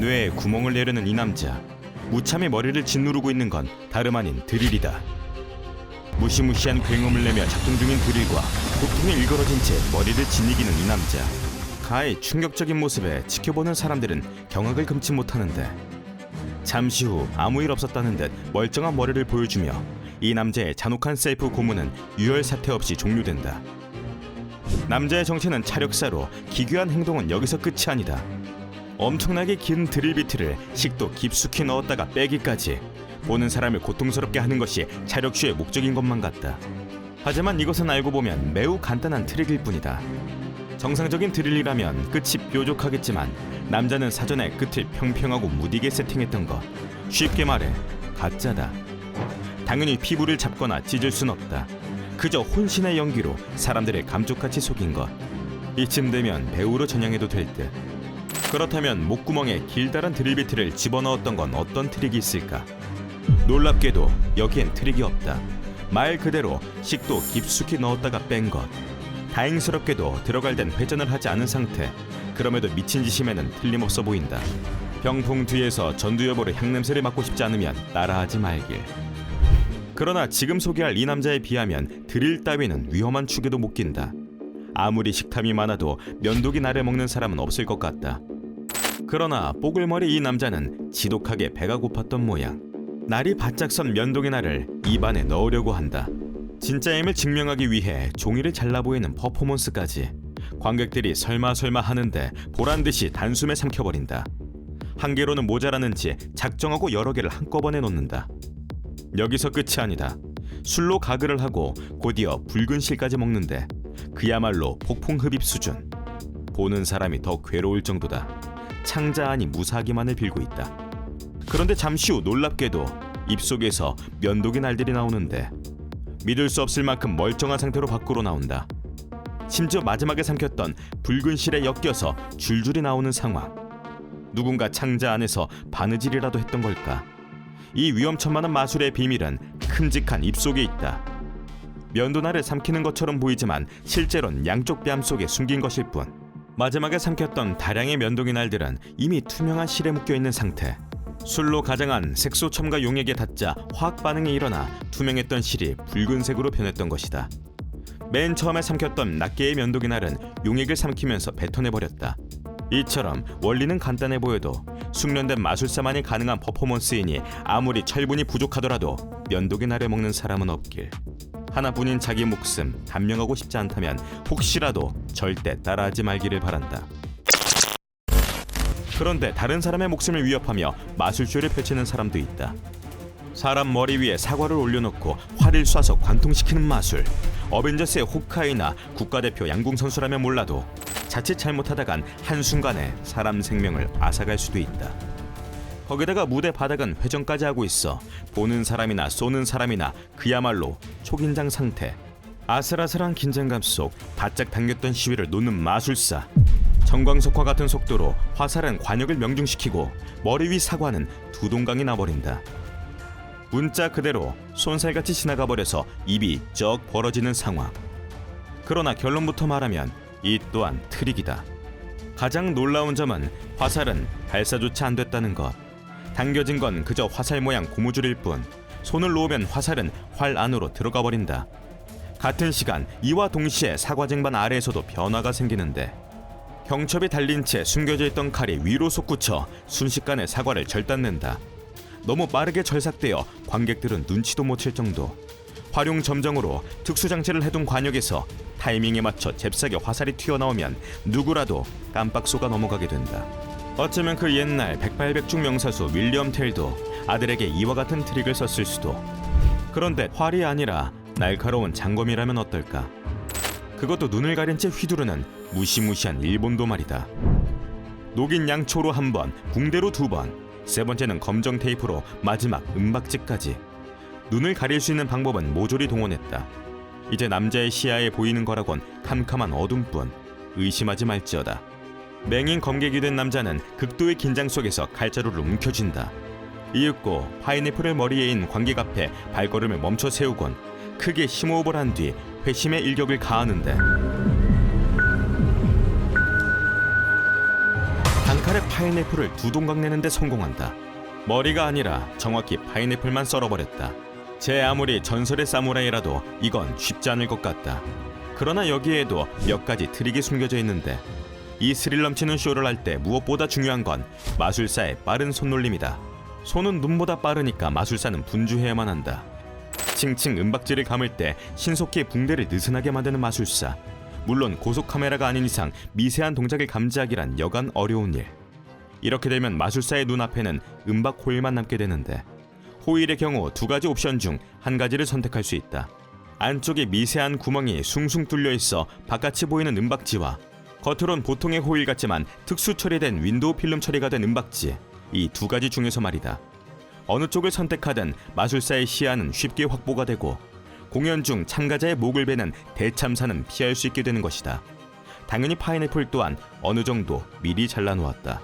뇌에 구멍을 내려는 이 남자. 무참히 머리를 짓누르고 있는 건 다름 아닌 드릴이다. 무시무시한 굉음을 내며 작동 중인 드릴과 고통에 일그러진 채 머리를 짓이기는 이 남자. 가히 충격적인 모습에 지켜보는 사람들은 경악을 금치 못하는데, 잠시 후 아무 일 없었다는 듯 멀쩡한 머리를 보여주며 이 남자의 잔혹한 셀프 고문은 유혈 사태 없이 종료된다. 남자의 정체는 차력사로 기괴한 행동은 여기서 끝이 아니다. 엄청나게 긴 드릴 비트를 식도 깊숙이 넣었다가 빼기까지 보는 사람을 고통스럽게 하는 것이 차력쇼의 목적인 것만 같다. 하지만 이것은 알고 보면 매우 간단한 트릭일 뿐이다. 정상적인 드릴이라면 끝이 뾰족하겠지만 남자는 사전에 끝을 평평하고 무디게 세팅했던 것. 쉽게 말해 가짜다. 당연히 피부를 잡거나 찢을 순 없다. 그저 혼신의 연기로 사람들을 감쪽같이 속인 것. 이쯤 되면 배우로 전향해도 될 듯. 그렇다면 목구멍에 길다란 드릴비트를 집어넣었던 건 어떤 트릭이 있을까? 놀랍게도 여기엔 트릭이 없다. 말 그대로 식도 깊숙이 넣었다가 뺀 것. 다행스럽게도 들어갈 땐 회전을 하지 않은 상태. 그럼에도 미친 짓임에는 틀림없어 보인다. 병풍 뒤에서 전두 여보를 향냄새를 맡고 싶지 않으면 따라하지 말길. 그러나 지금 소개할 이 남자에 비하면 드릴 따위는 위험한 축에도 못 낀다. 아무리 식탐이 많아도 면도기 날을 먹는 사람은 없을 것 같다. 그러나 뽀글머리 이 남자는 지독하게 배가 고팠던 모양. 날이 바짝 선 면도기 날을 입안에 넣으려고 한다. 진짜임을 증명하기 위해 종이를 잘라 보이는 퍼포먼스까지. 관객들이 설마 하는데 보란듯이 단숨에 삼켜버린다. 한 개로는 모자라는지 작정하고 여러 개를 한꺼번에 놓는다. 여기서 끝이 아니다. 술로 가글을 하고 곧이어 붉은 실까지 먹는데 그야말로 폭풍 흡입 수준. 보는 사람이 더 괴로울 정도다. 창자 아니 무사하기만을 빌고 있다. 그런데 잠시 후 놀랍게도 입속에서 면도기 날들이 나오는데 믿을 수 없을 만큼 멀쩡한 상태로 밖으로 나온다. 심지어 마지막에 삼켰던 붉은 실에 엮여서 줄줄이 나오는 상황. 누군가 창자 안에서 바느질이라도 했던 걸까? 이 위험천만한 마술의 비밀은 큼직한 입속에 있다. 면도날을 삼키는 것처럼 보이지만 실제로는 양쪽 뺨 속에 숨긴 것일 뿐. 마지막에 삼켰던 다량의 면도기 날들은 이미 투명한 실에 묶여있는 상태. 술로 가장한 색소 첨가 용액에 닿자 화학 반응이 일어나 투명했던 실이 붉은색으로 변했던 것이다. 맨 처음에 삼켰던 낱개의 면도기 날은 용액을 삼키면서 뱉어내버렸다. 이처럼 원리는 간단해 보여도 숙련된 마술사만이 가능한 퍼포먼스이니 아무리 철분이 부족하더라도 면도기 날을 먹는 사람은 없길. 하나뿐인 자기 목숨 단명하고 싶지 않다면 혹시라도 절대 따라하지 말기를 바란다. 그런데 다른 사람의 목숨을 위협하며 마술쇼를 펼치는 사람도 있다. 사람 머리 위에 사과를 올려놓고 활을 쏴서 관통시키는 마술. 어벤져스의 호크아이나 국가대표 양궁 선수라면 몰라도 자칫 잘못하다간 한순간에 사람 생명을 앗아갈 수도 있다. 거기다가 무대 바닥은 회전까지 하고 있어 보는 사람이나 쏘는 사람이나 그야말로 초긴장 상태. 아슬아슬한 긴장감 속 바짝 당겼던 시위를 놓는 마술사. 정광석화 같은 속도로 화살은 관역을 명중시키고 머리 위 사과는 두 동강이 나버린다. 문자 그대로 손살같이 지나가 버려서 입이 쩍 벌어지는 상황. 그러나 결론부터 말하면 이 또한 트릭이다. 가장 놀라운 점은 화살은 발사조차 안 됐다는 것. 당겨진 건 그저 화살 모양 고무줄일 뿐 손을 놓으면 화살은 활 안으로 들어가 버린다. 같은 시간 이와 동시에 사과쟁반 아래에서도 변화가 생기는데 경첩이 달린 채 숨겨져 있던 칼이 위로 솟구쳐 순식간에 사과를 절단낸다. 너무 빠르게 절삭되어 관객들은 눈치도 못 챌 정도. 활용 점정으로 특수장치를 해둔 관역에서 타이밍에 맞춰 잽싸게 화살이 튀어나오면 누구라도 깜빡 속아 넘어가게 된다. 어쩌면 그 옛날 백발백중 명사수 윌리엄 텔도 아들에게 이와 같은 트릭을 썼을 수도. 그런데 활이 아니라 날카로운 장검이라면 어떨까? 그것도 눈을 가린 채 휘두르는 무시무시한 일본도 말이다. 녹인 양초로 한 번, 붕대로 두 번, 세 번째는 검정 테이프로 마지막 은박지까지. 눈을 가릴 수 있는 방법은 모조리 동원했다. 이제 남자의 시야에 보이는 거라곤 캄캄한 어둠뿐. 의심하지 말지어다. 맹인 검객이 된 남자는 극도의 긴장 속에서 칼자루를 움켜쥔다. 이윽고 파인애플을 머리에 인 관객 앞에 발걸음을 멈춰 세우곤 크게 심호흡을 한 뒤 회심의 일격을 가하는데 칼에 파인애플을 두 동각 내는데 성공한다. 머리가 아니라 정확히 파인애플만 썰어버렸다. 제 아무리 전설의 사무라이라도 이건 쉽지 않을 것 같다. 그러나 여기에도 몇 가지 트릭이 숨겨져 있는데 이 스릴 넘치는 쇼를 할 때 무엇보다 중요한 건 마술사의 빠른 손놀림이다. 손은 눈보다 빠르니까 마술사는 분주해야만 한다. 칭칭 은박지를 감을 때 신속히 붕대를 느슨하게 만드는 마술사. 물론 고속 카메라가 아닌 이상 미세한 동작을 감지하기란 여간 어려운 일. 이렇게 되면 마술사의 눈앞에는 은박 호일만 남게 되는데 호일의 경우 두 가지 옵션 중 한 가지를 선택할 수 있다. 안쪽에 미세한 구멍이 숭숭 뚫려 있어 바깥이 보이는 은박지와 겉으론 보통의 호일 같지만 특수 처리된 윈도우 필름 처리가 된 은박지, 이 두 가지 중에서 말이다. 어느 쪽을 선택하든 마술사의 시야는 쉽게 확보가 되고 공연 중 참가자의 목을 베는 대참사는 피할 수 있게 되는 것이다. 당연히 파인애플 또한 어느 정도 미리 잘라놓았다.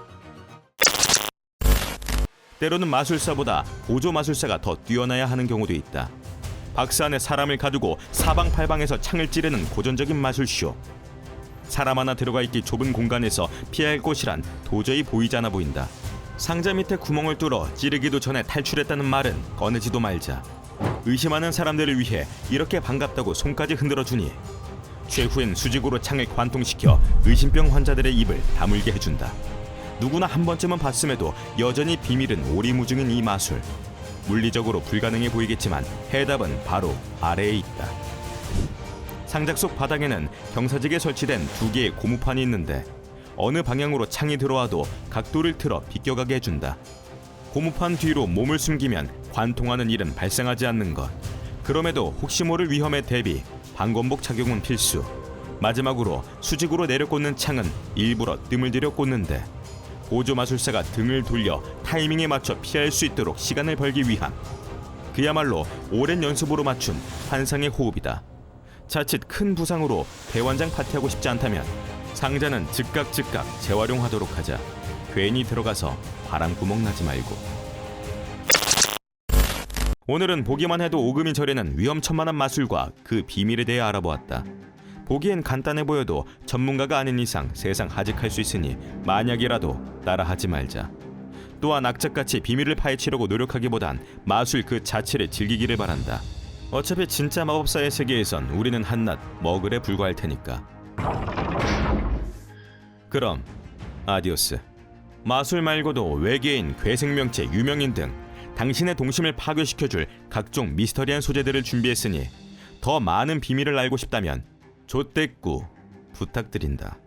때로는 마술사보다 보조 마술사가 더 뛰어나야 하는 경우도 있다. 박스 안에 사람을 가두고 사방팔방에서 창을 찌르는 고전적인 마술쇼. 사람 하나 들어가 있기 좁은 공간에서 피해야 할 곳이란 도저히 보이지 않아 보인다. 상자 밑에 구멍을 뚫어 찌르기도 전에 탈출했다는 말은 꺼내지도 말자. 의심하는 사람들을 위해 이렇게 반갑다고 손까지 흔들어주니 최후엔 수직으로 창을 관통시켜 의심병 환자들의 입을 다물게 해준다. 누구나 한 번쯤은 봤음에도 여전히 비밀은 오리무중인 이 마술. 물리적으로 불가능해 보이겠지만 해답은 바로 아래에 있다. 상자 속 바닥에는 경사지게 설치된 두 개의 고무판이 있는데 어느 방향으로 창이 들어와도 각도를 틀어 비껴가게 해준다. 고무판 뒤로 몸을 숨기면 관통하는 일은 발생하지 않는 것. 그럼에도 혹시 모를 위험에 대비 방검복 착용은 필수. 마지막으로 수직으로 내려 꽂는 창은 일부러 뜸을 들여 꽂는데 보조 마술사가 등을 돌려 타이밍에 맞춰 피할 수 있도록 시간을 벌기 위함. 그야말로 오랜 연습으로 맞춘 환상의 호흡이다. 자칫 큰 부상으로 대환장 파티하고 싶지 않다면 상자는 즉각 재활용하도록 하자. 괜히 들어가서 바람구멍 나지 말고. 오늘은 보기만 해도 오금이 저리는 위험천만한 마술과 그 비밀에 대해 알아보았다. 보기엔 간단해 보여도 전문가가 아닌 이상 세상 하직할 수 있으니 만약이라도 따라하지 말자. 또한 악착같이 비밀을 파헤치려고 노력하기보단 마술 그 자체를 즐기기를 바란다. 어차피 진짜 마법사의 세계에선 우리는 한낱 머글에 불과할 테니까. 그럼 아디오스. 마술 말고도 외계인, 괴생명체, 유명인 등 당신의 동심을 파괴시켜줄 각종 미스터리한 소재들을 준비했으니 더 많은 비밀을 알고 싶다면 좆대꾸 부탁드린다.